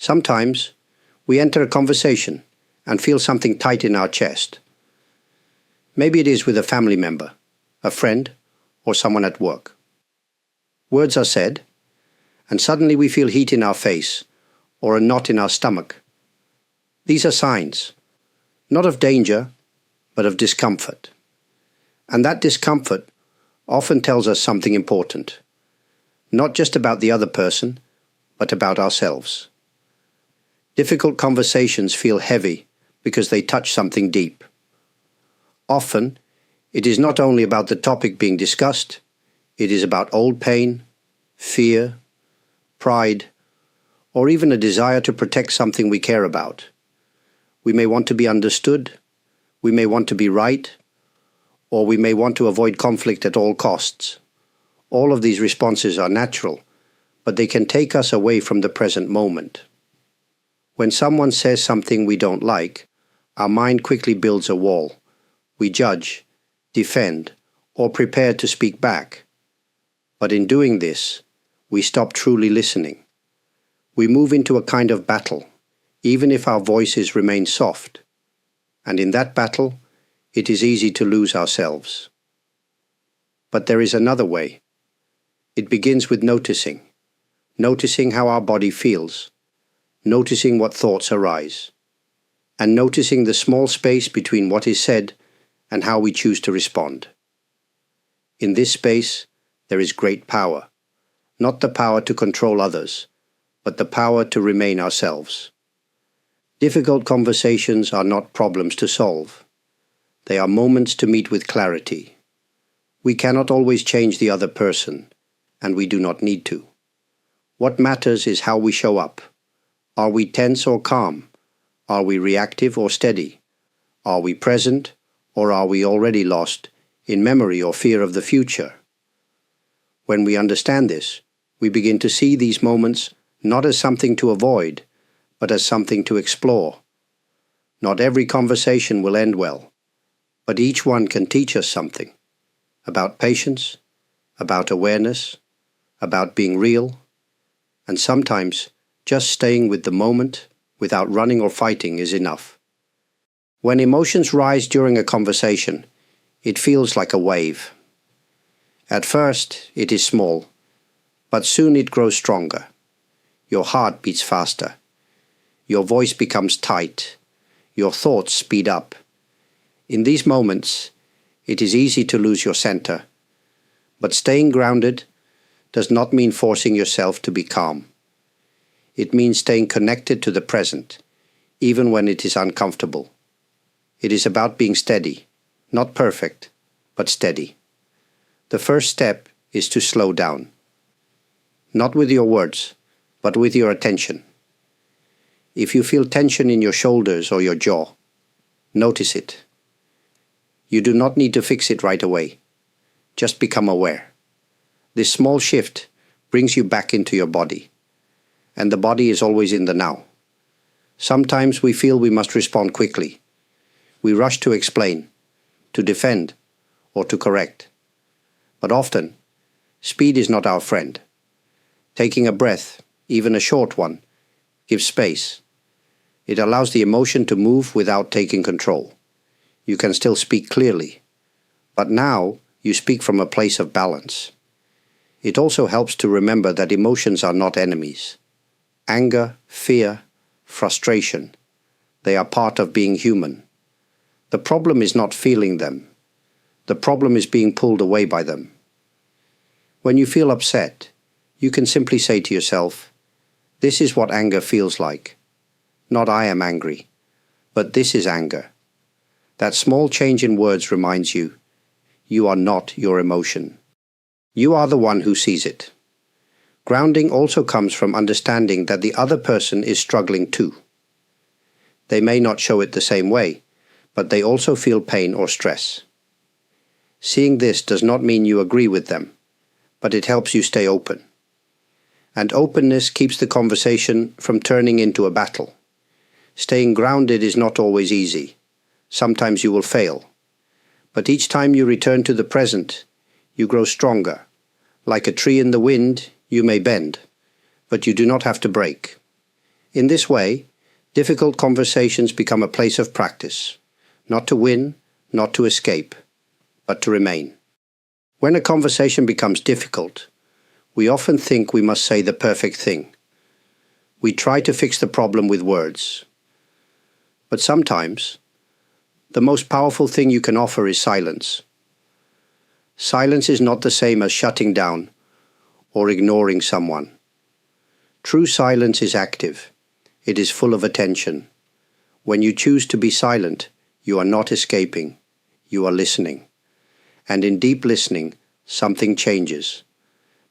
Sometimes we enter a conversation and feel something tight in our chest. Maybe it is with a family member, a friend, or someone at work. Words are said, and suddenly we feel heat in our face or a knot in our stomach. These are signs, not of danger, but of discomfort. And that discomfort often tells us something important, not just about the other person, but about ourselves. Difficult conversations feel heavy because they touch something deep. Often, it is not only about the topic being discussed, it is about old pain, fear, pride, or even a desire to protect something we care about. We may want to be understood, we may want to be right, or we may want to avoid conflict at all costs. All of these responses are natural, but they can take us away from the present moment. When someone says something we don't like, our mind quickly builds a wall. We judge, defend, or prepare to speak back. But in doing this, we stop truly listening. We move into a kind of battle, even if our voices remain soft. And in that battle, it is easy to lose ourselves. But there is another way. It begins with noticing how our body feels, noticing what thoughts arise, and noticing the small space between what is said and how we choose to respond. In this space, there is great power, not the power to control others, but the power to remain ourselves. Difficult conversations are not problems to solve. They are moments to meet with clarity. We cannot always change the other person, and we do not need to. What matters is how we show up. Are we tense or calm? Are we reactive or steady? Are we present, or are we already lost in memory or fear of the future? When we understand this, we begin to see these moments not as something to avoid, but as something to explore. Not every conversation will end well, but each one can teach us something about patience, about awareness, about being real, and sometimes just staying with the moment without running or fighting is enough. When emotions rise during a conversation, it feels like a wave. At first, it is small, but soon it grows stronger. Your heart beats faster. Your voice becomes tight. Your thoughts speed up. In these moments, it is easy to lose your center. But staying grounded does not mean forcing yourself to be calm. It means staying connected to the present, even when it is uncomfortable. It is about being steady, not perfect, but steady. The first step is to slow down. Not with your words, but with your attention. If you feel tension in your shoulders or your jaw, notice it. You do not need to fix it right away. Just become aware. This small shift brings you back into your body. And the body is always in the now. Sometimes we feel we must respond quickly. We rush to explain, to defend, or to correct. But often, speed is not our friend. Taking a breath, even a short one, gives space. It allows the emotion to move without taking control. You can still speak clearly, but now you speak from a place of balance. It also helps to remember that emotions are not enemies. Anger, fear, frustration, they are part of being human. The problem is not feeling them. The problem is being pulled away by them. When you feel upset, you can simply say to yourself, "This is what anger feels like. Not I am angry, but this is anger." That small change in words reminds you, you are not your emotion. You are the one who sees it. Grounding also comes from understanding that the other person is struggling too. They may not show it the same way, but they also feel pain or stress. Seeing this does not mean you agree with them, but it helps you stay open. And openness keeps the conversation from turning into a battle. Staying grounded is not always easy. Sometimes you will fail. But each time you return to the present, you grow stronger. Like a tree in the wind, you may bend, but you do not have to break. In this way, difficult conversations become a place of practice, not to win, not to escape, but to remain. When a conversation becomes difficult, we often think we must say the perfect thing. We try to fix the problem with words. But sometimes, the most powerful thing you can offer is silence. Silence is not the same as shutting down or ignoring someone. True silence is active. It is full of attention. When you choose to be silent, you are not escaping. You are listening. And in deep listening, something changes.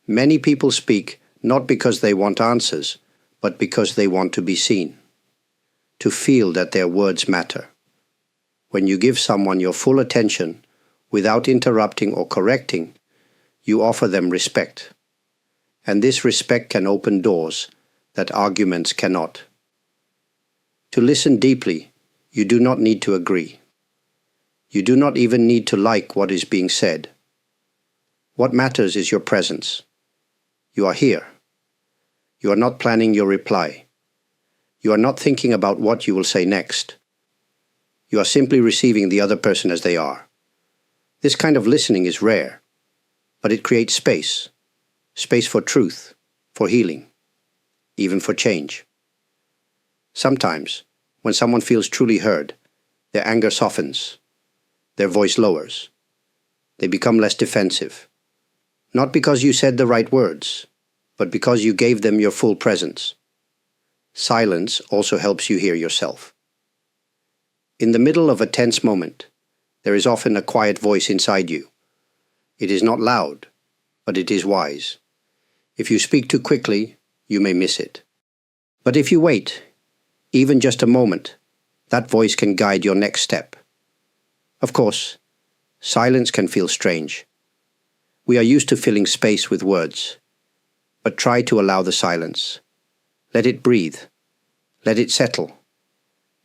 Many people speak not because they want answers, but because they want to be seen, to feel that their words matter. When you give someone your full attention, without interrupting or correcting, you offer them respect. And this respect can open doors that arguments cannot. To listen deeply, you do not need to agree. You do not even need to like what is being said. What matters is your presence. You are here. You are not planning your reply. You are not thinking about what you will say next. You are simply receiving the other person as they are. This kind of listening is rare, but it creates space. Space for truth, for healing, even for change. Sometimes, when someone feels truly heard, their anger softens. Their voice lowers. They become less defensive. Not because you said the right words, but because you gave them your full presence. Silence also helps you hear yourself. In the middle of a tense moment, there is often a quiet voice inside you. It is not loud, but it is wise. If you speak too quickly, you may miss it. But if you wait, even just a moment, that voice can guide your next step. Of course, silence can feel strange. We are used to filling space with words. But try to allow the silence. Let it breathe. Let it settle.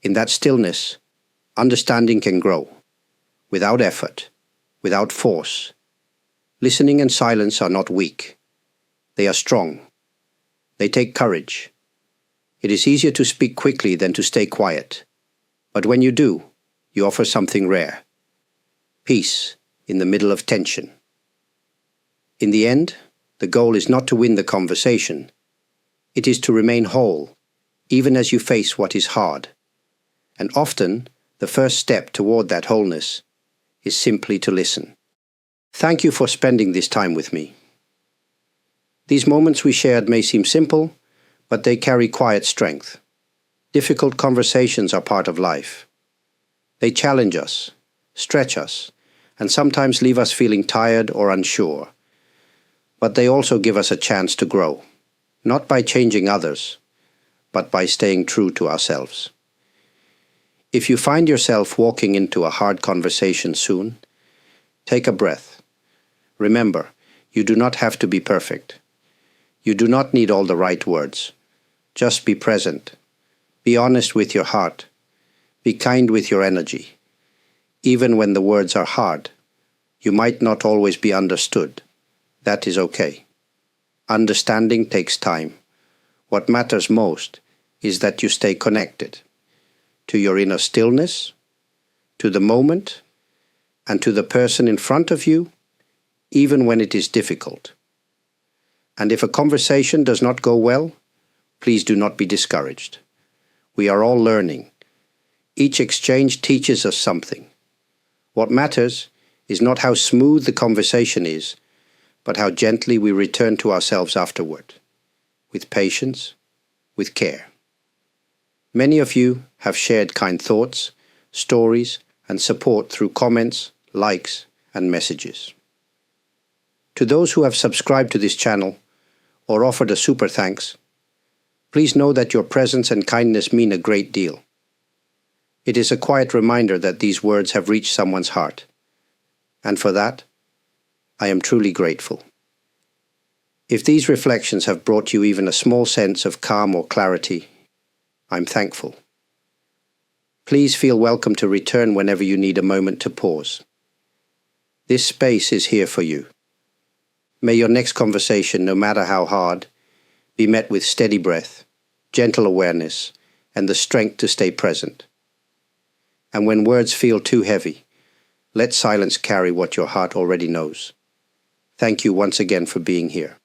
In that stillness, understanding can grow. Without effort, without force. Listening and silence are not weak. They are strong. They take courage. It is easier to speak quickly than to stay quiet. But when you do, you offer something rare. Peace in the middle of tension. In the end, the goal is not to win the conversation. It is to remain whole, even as you face what is hard. And often, the first step toward that wholeness is simply to listen. Thank you for spending this time with me. These moments we shared may seem simple, but they carry quiet strength. Difficult conversations are part of life. They challenge us, stretch us, and sometimes leave us feeling tired or unsure. But they also give us a chance to grow, not by changing others, but by staying true to ourselves. If you find yourself walking into a hard conversation soon, take a breath. Remember, you do not have to be perfect. You do not need all the right words. Just be present. Be honest with your heart. Be kind with your energy. Even when the words are hard, you might not always be understood. That is okay. Understanding takes time. What matters most is that you stay connected to your inner stillness, to the moment, and to the person in front of you, even when it is difficult. And if a conversation does not go well, please do not be discouraged. We are all learning. Each exchange teaches us something. What matters is not how smooth the conversation is, but how gently we return to ourselves afterward, with patience, with care. Many of you have shared kind thoughts, stories, and support through comments, likes, and messages. To those who have subscribed to this channel or offered a super thanks, please know that your presence and kindness mean a great deal. It is a quiet reminder that these words have reached someone's heart. And for that, I am truly grateful. If these reflections have brought you even a small sense of calm or clarity, I'm thankful. Please feel welcome to return whenever you need a moment to pause. This space is here for you. May your next conversation, no matter how hard, be met with steady breath, gentle awareness, and the strength to stay present. And when words feel too heavy, let silence carry what your heart already knows. Thank you once again for being here.